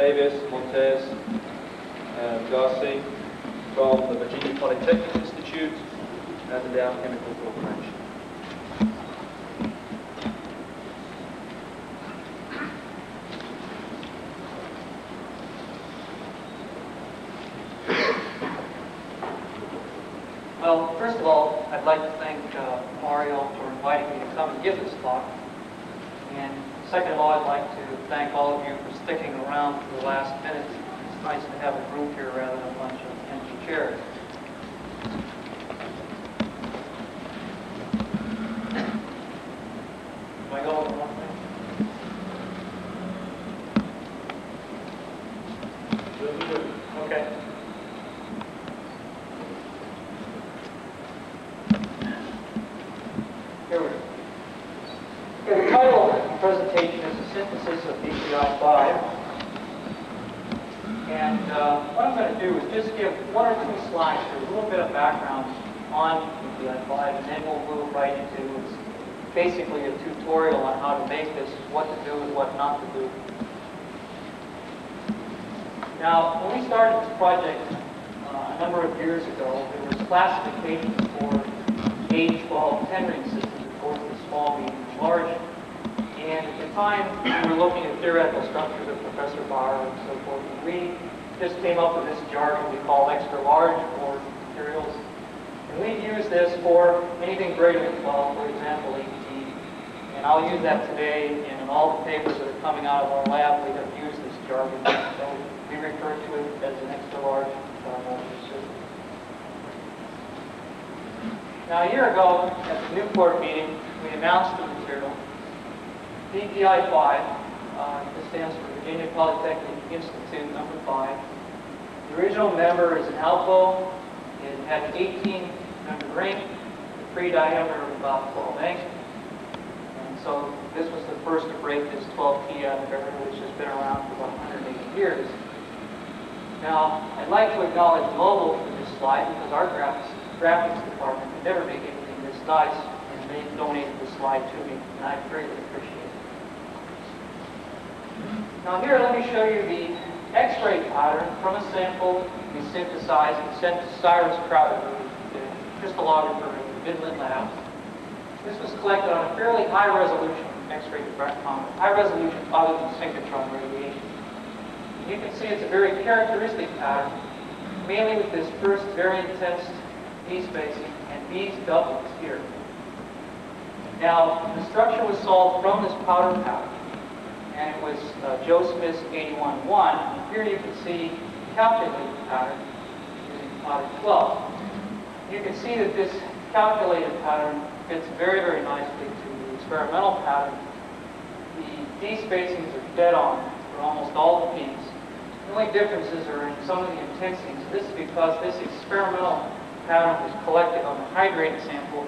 Davis, Montez, and Garcia from the Virginia Polytechnic Institute and the Dow Chemical Corporation. Well, first of all, I'd like to thank Mario for inviting me to come and give this talk. And second of all, I'd like to thank all of you for sticking around for the last minute. It's nice to have a group here rather than a bunch of empty chairs. Do I go over one thing? Okay. Here we go. The title of the presentation is a synthesis of VPI-5. And what I'm going to do is just give one or two slides for a little bit of background on VPI-5, and then we'll move right into basically a tutorial on how to make this, what to do and what not to do. Now, when we started this project a number of years ago, there was classifications for A12 10-ring systems, of course, the small, medium, and large. And at the time, we were looking at theoretical structures of Professor Bauer and so forth. And we just came up with this jargon we call extra large for materials. And we've used this for anything greater than 12, for example, 18. And I'll use that today, and in all the papers that are coming out of our lab, we have used this jargon. So we refer to it as an extra large system. Now, a year ago, at the Newport meeting, we announced the material. VPI-5, this stands for Virginia Polytechnic Institute number 5. The original member is an alpha. It had an 18-member ring, a free diameter of about 12 angstrom. And so this was the first to break this 12P atom barrier, which has been around for about 180 years. Now, I'd like to acknowledge Mobile for this slide because our graphics department could never make anything this nice, and they donated the slide to me, and I greatly appreciate it. Now here, let me show you the X-ray pattern from a sample we synthesized and sent to Cyrus Crowder, the crystallographer in the Midland Lab. This was collected on a fairly high-resolution X-ray diffractometer, high-resolution other than synchrotron radiation. You can see it's a very characteristic pattern, mainly with this first very intense B spacing and these doublets here. Now, the structure was solved from this powder pattern, and it was Joe Smith's 81-1. And here you can see the calculated pattern using powder 12. You can see that this calculated pattern fits very, very nicely to the experimental pattern. The D spacings are dead on for almost all the P's. The only differences are in some of the intensities. This is because this experimental pattern was collected on the hydrated sample.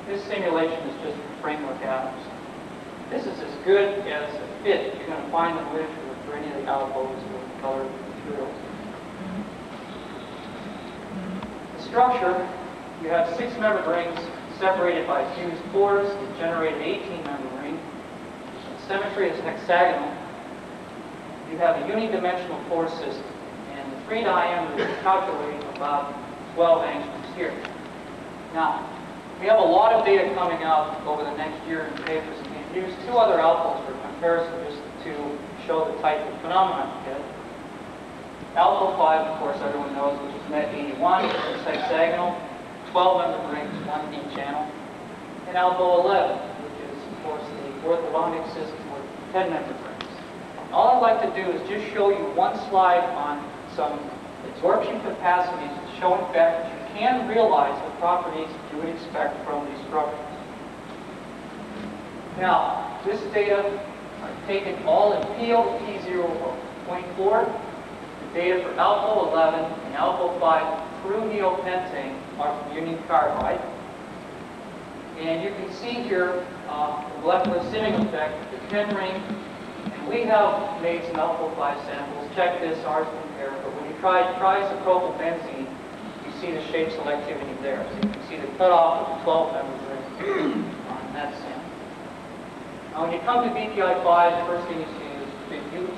This simulation is just for framework atoms. This is as good as a fit you're going to find in the literature for any of the albos or colored materials. The structure, you have 6-membered rings separated by fused cores that generate an 18-member ring. The symmetry is hexagonal. You have a unidimensional core system, and the free diameter is calculating about 12 angstroms here. Now, we have a lot of data coming out over the next year in papers, and we've used 2 other alphas for comparison just to show the type of phenomenon we get. Alpha 5, of course, everyone knows, which is net 81, it's hexagonal, 12-member rings, 1D channel. And Alpha 11, which is, of course, the orthodontic system with 10-member rings. All I'd like to do is just show you one slide on some absorption capacities to show, in fact, that you can realize the properties you would expect from these structures. Now, this data are taken all in PO P0.4. The data for alpha 11 and alpha 5 through neopentane are from union carbide. And you can see here the molecular simming effect, the 10-ring. And we have made some alpha 5 samples. Check this, ours compare. But when you try isopropyl benzene, you see the shape selectivity there. So you can see the cutoff of the 12-member ring on that sample. Now, when you come to VPI-5, the first thing you see is the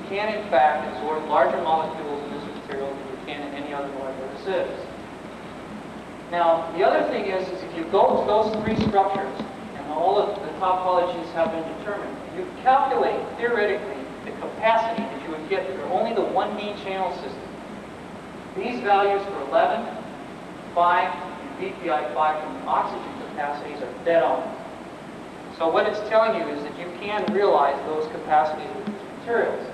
can in fact absorb larger molecules in this material than you can in any other molecular acids. Now, the other thing is if you go to those three structures, and all of the topologies have been determined, you calculate theoretically the capacity that you would get for only the 1D channel system. These values for 11, 5, and VPI-5 from the oxygen capacities are dead on. So what it's telling you is that you can realize those capacities with these materials.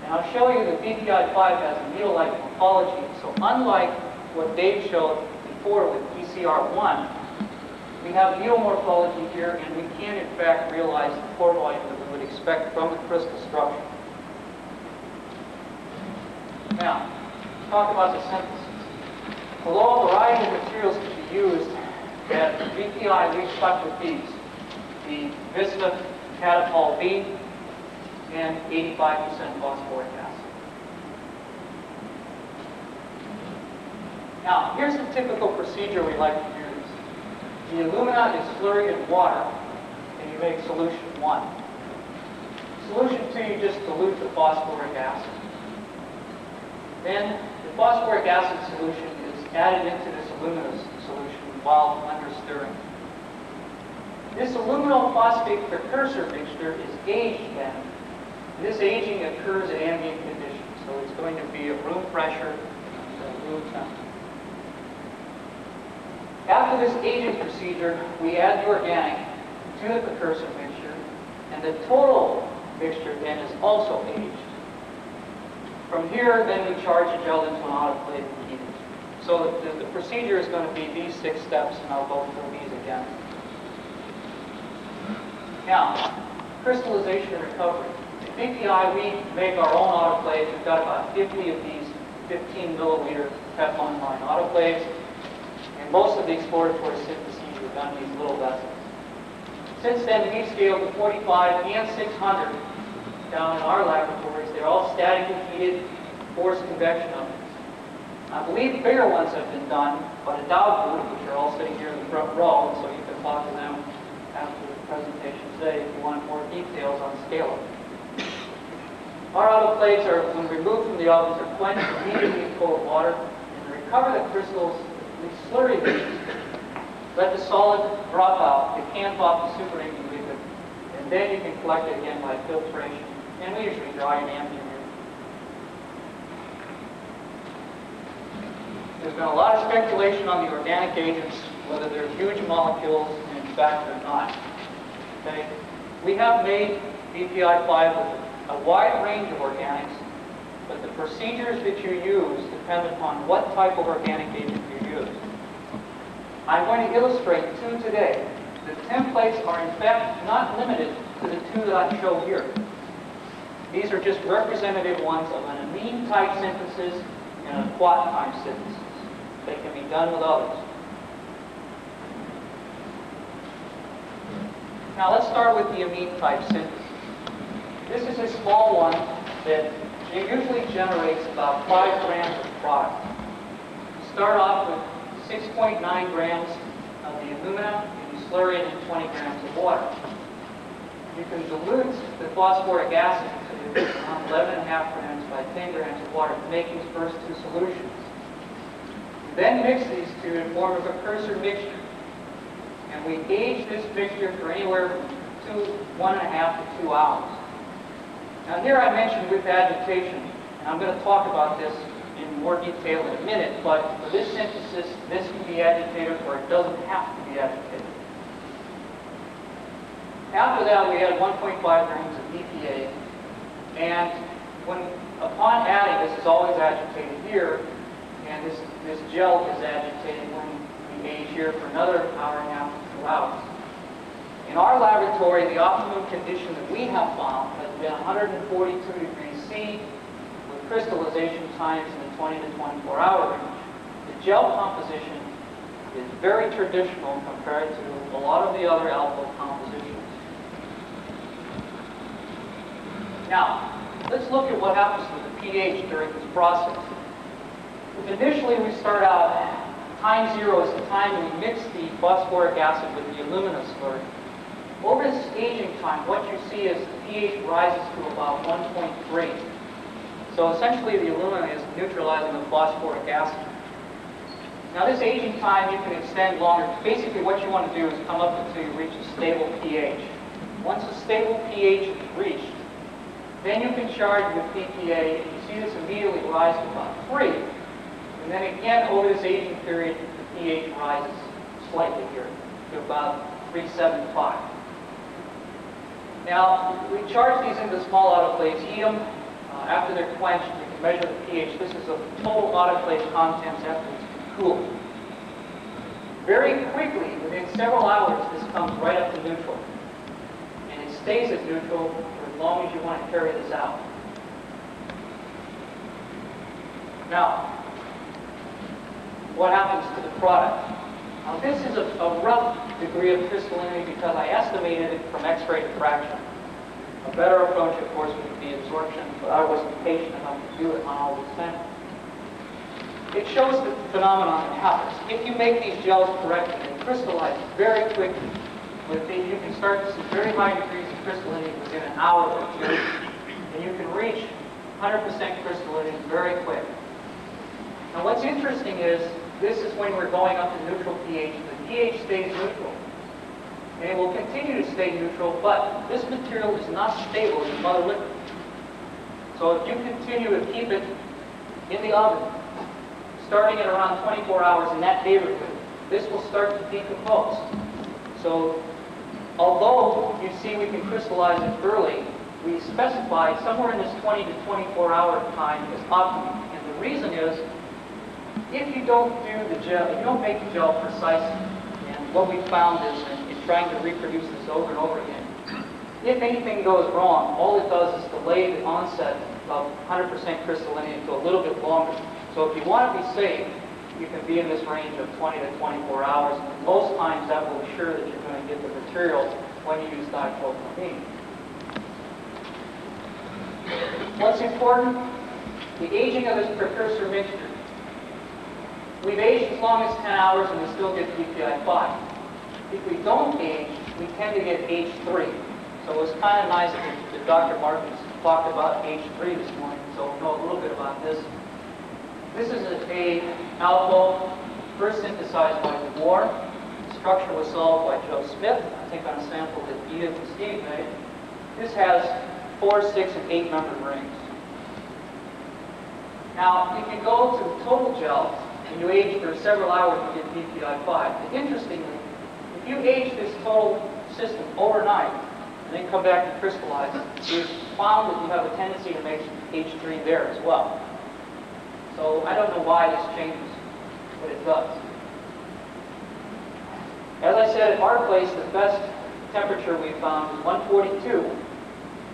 And I'll show you that VPI-5 has a needle-like morphology. So unlike what Dave showed before with PCR1, we have needle morphology here, and we can in fact realize the pore volume that we would expect from the crystal structure. Now, talk about the synthesis. Although a variety of materials can be used, at VPI we stuck with these: the Vista Catapult B and 85% phosphoric acid. Now, here's the typical procedure we like to use. The alumina is slurried in water, and you make solution 1. Solution 2, you just dilute the phosphoric acid. Then the phosphoric acid solution is added into this alumina solution while under stirring. This aluminal phosphate precursor mixture is aged then. This aging occurs at ambient conditions, so it's going to be at room pressure and room temperature. After this aging procedure, we add the organic to the precursor mixture, and the total mixture then is also aged. From here, then we charge the gel into an autoclave and heat it. So the procedure is going to be these 6 steps, and I'll go through these again. Now, crystallization recovery. At VPI, we make our own autoclaves. We've got about 50 of these 15 milliliter Teflon line autoclaves. And most of the exploratory syntheses are done in these little vessels. Since then, we've scaled to 45 and 600 down in our laboratories. They're all statically heated, forced convection ovens. I believe bigger ones have been done by the Dow group, which are all sitting here in the front row, and so you can talk to them after the presentation today if you want more details on scale-up. Our autoclaves are, when removed from the ovens, are quenched immediately in cold water, and to recover the crystals, we slurry these. Let the solid drop out, you camp off the supernatant liquid, and then you can collect it again by filtration, and we usually dry in ambient air. There's been a lot of speculation on the organic agents, whether they're huge molecules, and in fact they're not. Okay? We have made VPI-5 with a wide range of organics, but the procedures that you use depend upon what type of organic agent you use. I'm going to illustrate 2 today. The templates are in fact not limited to the 2 that I show here. These are just representative ones of an amine type synthesis and a quat type synthesis. They can be done with others. Now let's start with the amine type synthesis. This is a small one that it usually generates about 5 grams of product. You start off with 6.9 grams of the alumina, and you slurry it in 20 grams of water. You can dilute the phosphoric acid to around 11.5 grams by 10 grams of water to make these first 2 solutions. You then mix these 2 to form a precursor mixture. And we age this mixture for anywhere from 1.5 to 2 hours. Now here I mentioned with agitation, and I'm going to talk about this in more detail in a minute, but for this synthesis, this can be agitated or it doesn't have to be agitated. After that, we had 1.5 grams of EPA, and upon adding, this is always agitated here, and this gel is agitated when we age here for another hour and a half to 2 hours. In our laboratory, the optimum condition that we have found has been 142 degrees C with crystallization times in the 20 to 24 hour range. The gel composition is very traditional compared to a lot of the other alkyl compositions. Now, let's look at what happens to the pH during this process. Initially, we start out, time 0 is the time when we mix the phosphoric acid with the alumina slurry. Over this aging time, what you see is the pH rises to about 1.3. So essentially the alumina is neutralizing the phosphoric acid. Now this aging time you can extend longer. Basically what you want to do is come up until you reach a stable pH. Once a stable pH is reached, then you can charge with VPA, and you see this immediately rise to about 3. And then again, over this aging period, the pH rises slightly here to about 375. Now, we charge these into small autoclaves, heat them. After they're quenched, we can measure the pH. This is the total autoclave contents after it's been cooled. Very quickly, within several hours, this comes right up to neutral. And it stays at neutral for as long as you want to carry this out. Now, what happens to the product? Now, this is a rough degree of crystallinity because I estimated it from X-ray diffraction. A better approach, of course, would be absorption, but I wasn't patient enough to do it on all these samples. It shows the phenomenon that happens. If you make these gels correctly, they crystallize very quickly. You can start to see very high degrees of crystallinity within an hour or two, and you can reach 100% crystallinity very quick. Now, what's interesting is this is when we're going up to neutral pH. The pH stays neutral. And it will continue to stay neutral, but this material is not stable in mother liquid. So if you continue to keep it in the oven, starting at around 24 hours in that neighborhood, this will start to decompose. So although you see we can crystallize it early, we specify somewhere in this 20 to 24 hour time as optimum. And the reason is, if you don't do the gel, if you don't make the gel precisely, and what we found is in trying to reproduce this over and over again, if anything goes wrong, all it does is delay the onset of 100% crystallinity to a little bit longer. So if you want to be safe, you can be in this range of 20 to 24 hours. And most times that will ensure that you're going to get the material when you use dichloroamine. What's important? The aging of this precursor mixture. We've aged as long as 10 hours and we still get VPI-5. If we don't age, we tend to get H3. So it was kind of nice that Dr. Martins talked about H3 this morning, so we know a little bit about this. This is a alcohol first synthesized by DeBoer. The structure was solved by Joe Smith, I think on a sample that Edith and Steve made. This has 4, 6, and 8 membered rings. Now, if you go to total gel, and you age for several hours, you get VPI-5. Interestingly, if you age this total system overnight, and then come back and crystallize it, you've found that you have a tendency to make H3 there as well. So I don't know why this changes, but it does. As I said, at our place, the best temperature we found is 142.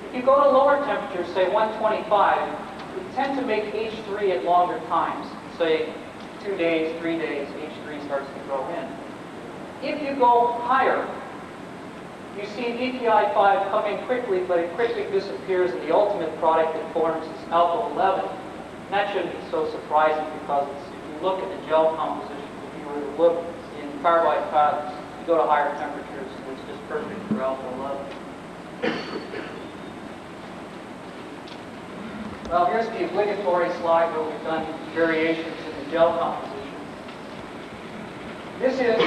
If you go to lower temperatures, say 125, we tend to make H3 at longer times, say 2 days, 3 days, H3 starts to grow in. If you go higher, you see VPI-5 come in quickly, but it quickly disappears, and the ultimate product that forms is alpha 11. And that shouldn't be so surprising because if you look at the gel composition, if you were to look in carbide patterns, you go to higher temperatures, it's just perfect for alpha 11. Well, here's the obligatory slide where we've done variations in the gel composition. This is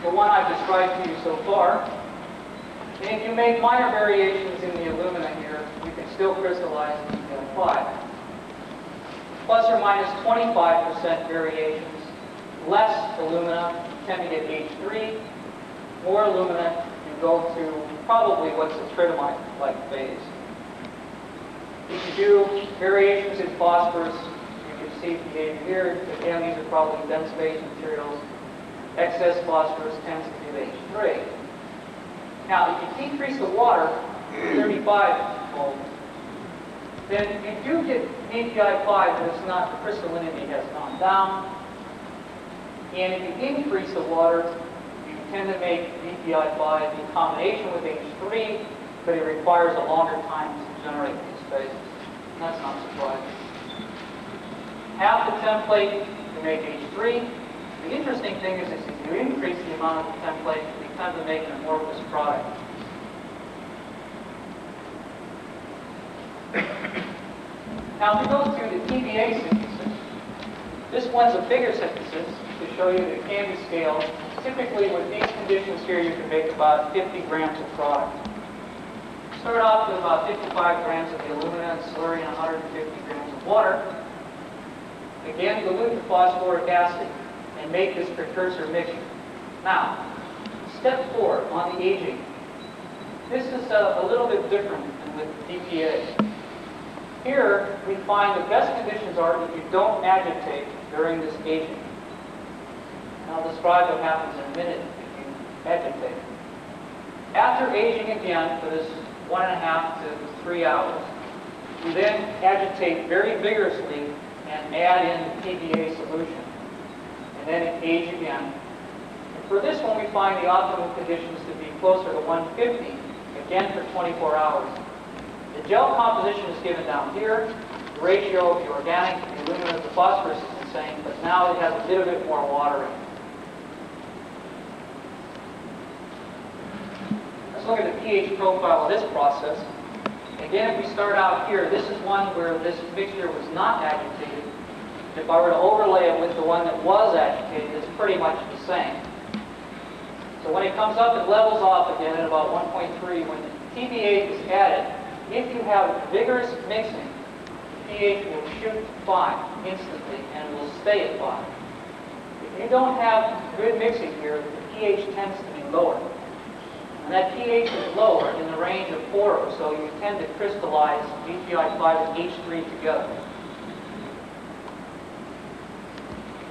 the one I've described to you so far. And if you make minor variations in the alumina here, you can still crystallize VPI-5. Plus or minus 25% variations. Less alumina, you tend to get H3. More alumina, you go to probably what's a tritamide-like phase. If you do variations in phosphorus, you can see behavior here. Again, these are probably dense phase materials. Excess phosphorus tends to give H3. Now, if you decrease the water 35-fold, then you do get VPI-5, but it's not, the crystallinity has gone down. And if you increase the water, you tend to make VPI-5 in combination with H3, but it requires a longer time to generate these phases. And that's not surprising. Half the template, you make H3. The interesting thing is if you increase the amount of the template, you tend to make an amorphous product. Now, if we go to the TBA synthesis, this one's a bigger synthesis to show you that it can be scaled. Typically, with these conditions here, you can make about 50 grams of product. Start off with about 55 grams of the alumina and slurry and 150 grams of water. Again, dilute the phosphoric acid and make this precursor mixture. Now, step 4 on the aging. This is a little bit different than with DPA. Here, we find the best conditions are that you don't agitate during this aging. And I'll describe what happens in a minute if you agitate. After aging again for this 1.5 to 3 hours, you then agitate very vigorously and add in the TBA solution. And then age again. And for this one, we find the optimal conditions to be closer to 150, again for 24 hours. The gel composition is given down here. The ratio of the organic and the alumina to the phosphorus is the same, but now it has a little bit more water in it. Let's look at the pH profile of this process. Again, if we start out here, this is one where this mixture was not agitated. If I were to overlay it with the one that was agitated, it's pretty much the same. So when it comes up, it levels off again at about 1.3. When the TBA is added, if you have vigorous mixing, the pH will shoot to 5 instantly and will stay at 5. If you don't have good mixing here, the pH tends to be lower. And that pH is lower in the range of 4 or so, you tend to crystallize VPI-5 and H3 together.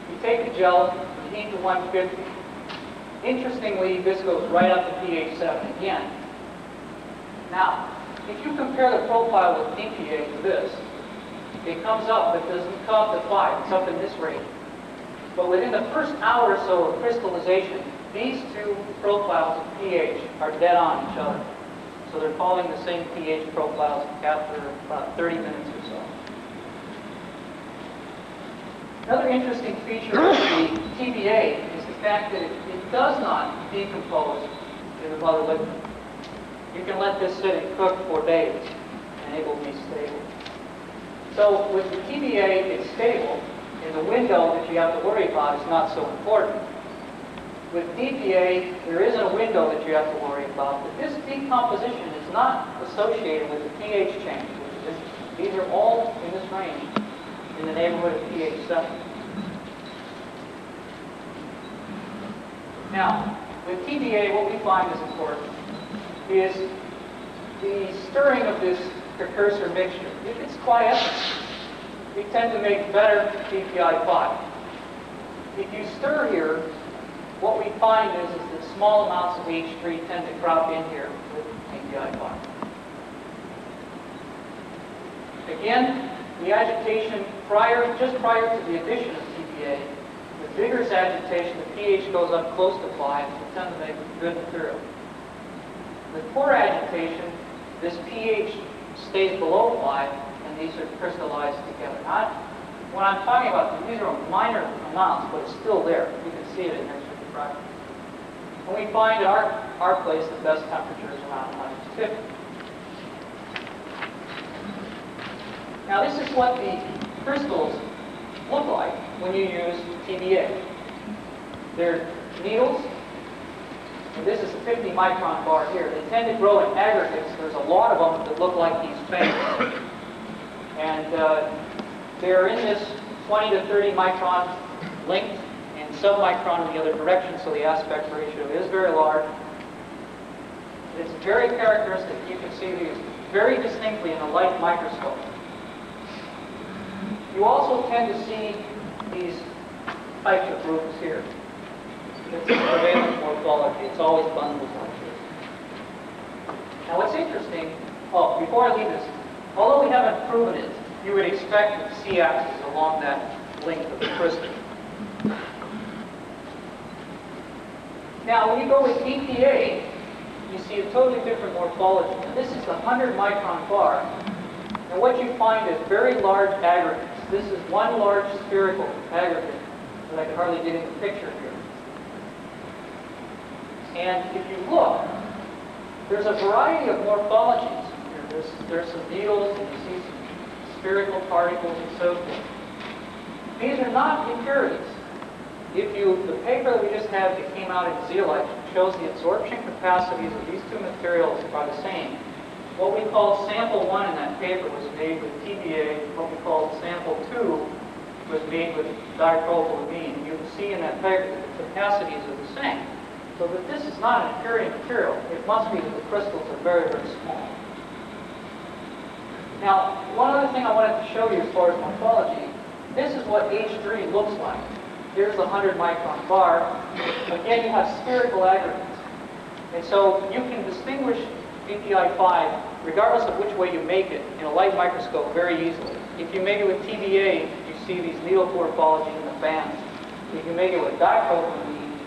You take the gel, you heat to 150. Interestingly, this goes right up to pH 7 again. Now, if you compare the profile with DPA to this, it comes up, but doesn't come up to 5. It's up in this range. But within the first hour or so of crystallization, these two profiles of pH are dead on each other. So they're following the same pH profiles after about 30 minutes or so. Another interesting feature of the TBA is the fact that it does not decompose in the mother liquid. You can let this sit and cook for days, and it will be stable. So with the TBA, it's stable, and the window that you have to worry about is not so important. With DPA, there isn't a window that you have to worry about, but this decomposition is not associated with the pH change. These are all in this range, in the neighborhood of pH 7. Now, with TBA, what we find is important is the stirring of this precursor mixture. If it's quiescent, we tend to make better VPI-5. If you stir here, what we find is that small amounts of H3 tend to crop in here with VPI-5. Again, the agitation just prior to the addition of TBA, with vigorous agitation, the pH goes up close to 5, and we tend to make good material. With poor agitation, this pH stays below 5, and these are crystallized together. When I'm talking about these are minor amounts, but it's still there. You can see it in here. And we find in our place the best temperature is around -50. Now this is what the crystals look like when you use TBA. They're needles, and this is a 50 micron bar here. They tend to grow in aggregates. There's a lot of them that look like these fingers. And they're in this 20 to 30 micron length, submicron in the other direction, so the aspect ratio is very large. It's very characteristic. You can see these very distinctly in a light microscope. You also tend to see these types of groups here. It's a prevailing morphology. It's always bundles like this. Now what's interesting, before I leave this, although we haven't proven it, you would expect that the C-axis along that length of the crystal. Now, when you go with DPA, you see a totally different morphology. And this is the 100 micron bar. And what you find is very large aggregates. This is one large spherical aggregate that I can hardly get in the picture here. And if you look, there's a variety of morphologies here. There's some needles, and you see some spherical particles, and so forth. These are not impurities. The paper that we just had that came out in zeolite shows the absorption capacities of these two materials are the same. What we call sample 1 in that paper was made with TBA. What we call sample 2 was made with dipropylamine. And you can see in that paper that the capacities are the same. So that this is not an impurity material. It must be that the crystals are very, very small. Now, one other thing I wanted to show you as far as morphology, this is what H3 looks like. Here's the 100 micron bar. Again, you have spherical aggregates. And so you can distinguish VPI-5, regardless of which way you make it, in a light microscope very easily. If you make it with TBA, you see these needle morphology in the bands. If you make it with dipropylamine,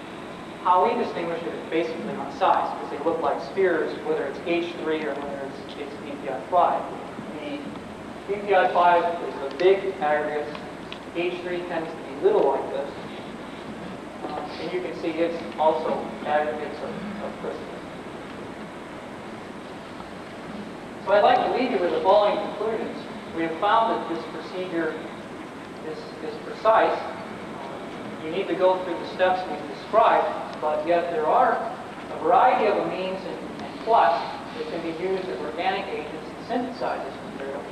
how we distinguish it is basically on size, because they look like spheres, whether it's H3 or whether it's VPI-5. The VPI-5 is the big aggregates. H3 tends to be little like this. And you can see it's also aggregates of crystals. So I'd like to leave you with the following conclusions. We have found that this procedure is precise. You need to go through the steps we've described, but yet there are a variety of amines and plus that can be used as organic agents to synthesize this material.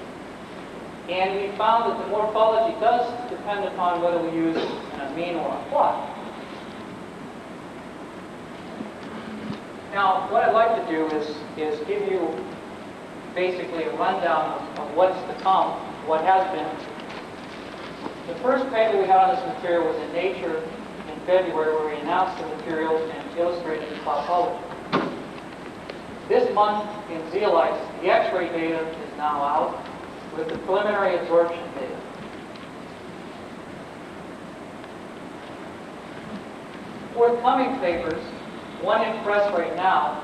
And we found that the morphology does depend upon whether we use an amine or a plus. Now, what I'd like to do is give you basically a rundown of what's to come, what has been. The first paper we had on this material was in Nature in February, where we announced the materials and illustrated the topology. This month in zeolites, the X-ray data is now out with the preliminary absorption data. Forthcoming papers, one in press right now,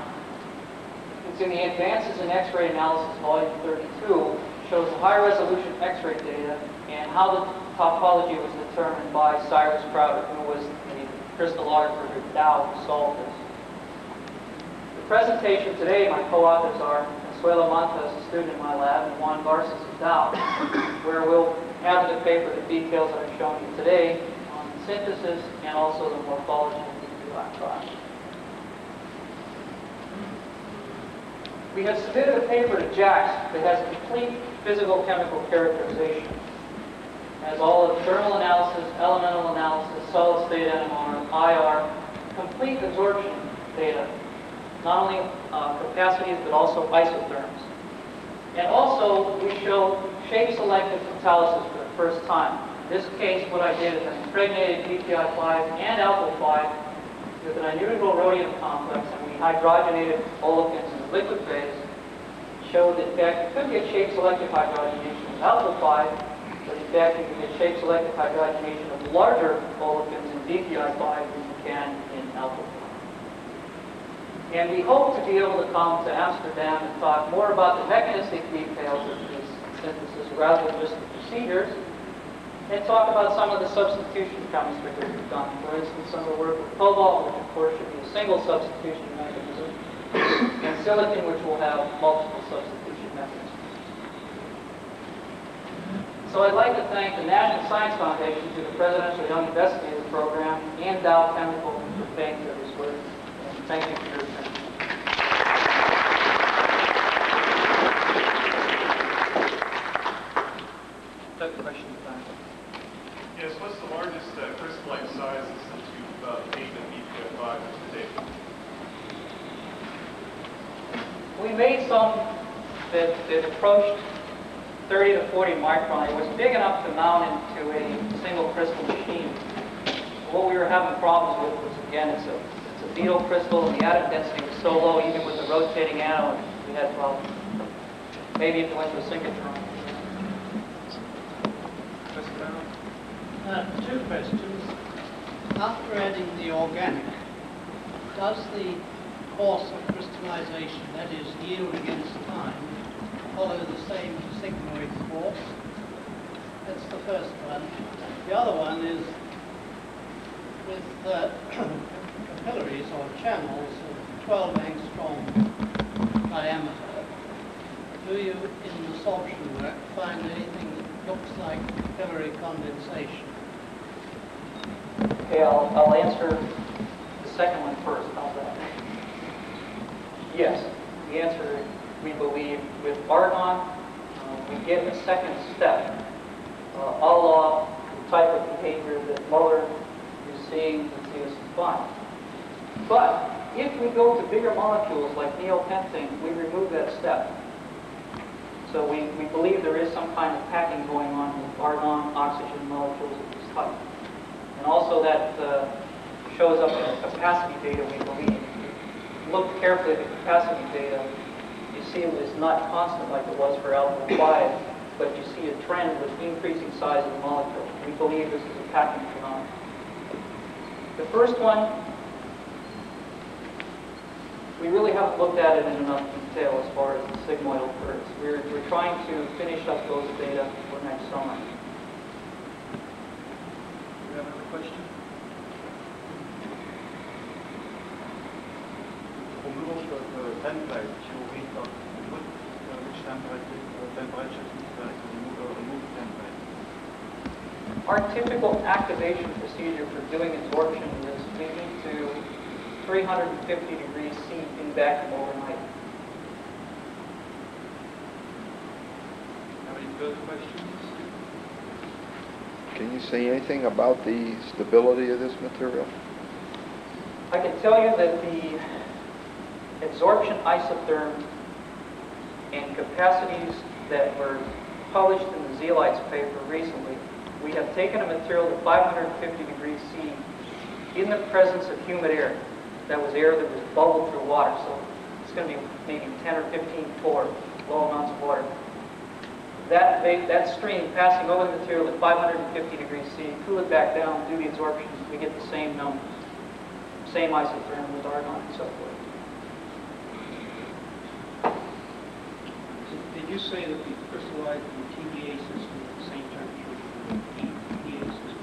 it's in the Advances in X-ray Analysis, Volume 32, shows the high-resolution X-ray data and how the topology was determined by Cyrus Crowder, who was the crystallographer at Dow who solved this. The presentation today, my co-authors are Consuelo Montes, a student in my lab, and Juan Garces of Dow, where we'll have in the paper the details that I've shown you today on synthesis and also the morphology of VPI-5. We have submitted a paper to JAX that has complete physical-chemical characterization. It has all of the thermal analysis, elemental analysis, solid-state NMR, IR, complete absorption data, not only capacities but also isotherms. And also, we show shape-selective catalysis for the first time. In this case, what I did is I impregnated VPI-5 and alpha-5 with an unusual rhodium complex, and we hydrogenated olefins in the liquid phase, showed that in fact you could get shape-selective hydrogenation with alpha-5, but in fact you can get shape-selective hydrogenation of larger olefins in VPI-5 than you can in alpha-5. And we hope to be able to come to Amsterdam and talk more about the mechanistic details of this synthesis rather than just the procedures, and talk about some of the substitution chemistry that we've done. For instance, some of the work with cobalt, which of course should be a single substitution mechanism, and silicon, which will have multiple substitution mechanisms. So I'd like to thank the National Science Foundation through the Presidential Young Investigator Program and Dow Chemical for paying for this work. And thank you for your attention. Question time. Yes, what's the largest crystalline size that you've made in VPI-5 to date? We made some that approached 30 to 40 micron. It was big enough to mount into a single crystal machine. What we were having problems with was, again, it's a beetle crystal, and the atom density was so low, even with the rotating anode, we had problems. Maybe if it went to a synchrotron. Two questions. After adding the organic, does the course of crystallization, that is, yield against time, follow the same sigmoid course? That's the first one. The other one is with capillaries or channels of 12 angstrom diameter. do you, in the sorption work, find anything that looks like capillary condensation? Okay, I'll answer the second one first. How's that? Yes. The answer, we believe, with argon, we get a second step, a la the type of behavior that Muller is seeing with CO5. But if we go to bigger molecules like neopentane, we remove that step. So we believe there is some kind of packing going on with argon, oxygen molecules of this type. And also that shows up in the capacity data, we believe. Look carefully at the capacity data. You see it was not constant like it was for alpha 5, but you see a trend with increasing size of the molecule. We believe this is a packing phenomenon. The first one, we really haven't looked at it in enough detail as far as the sigmoidal curves. We're trying to finish up those data for next summer. Do you have another question? Template, you read on which temperature is remove template. Our typical activation procedure for doing absorption is we need to 350 degrees C in vacuum overnight. Have any further questions? Can you say anything about the stability of this material? I can tell you that the absorption isotherm and capacities that were published in the Zeolites paper recently, we have taken a material to 550 degrees C in the presence of humid air. That was air that was bubbled through water, so it's going to be maybe 10 or 15 torr, low amounts of water. That stream passing over the material at 550 degrees C, cool it back down, do the absorption, we get the same numbers. Same isotherm with argon and so forth. Did you say that the crystallized and TDA system at the same temperature as the TDA system?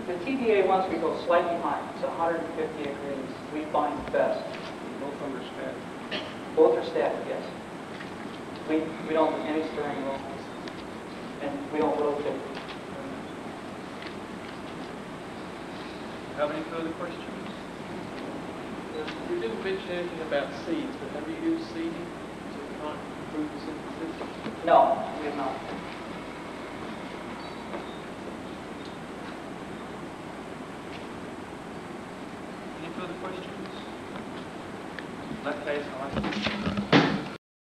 The TDA, once we go slightly higher, it's 150 degrees, we find best. Both understand. Both are static, yes. We don't do any stirring at all. And we don't rotate. Have any further questions? You didn't mention anything about seeds, but have you used seeding to try and improve the synthesis? No, we have not. Any further questions? In that case, I'll ask you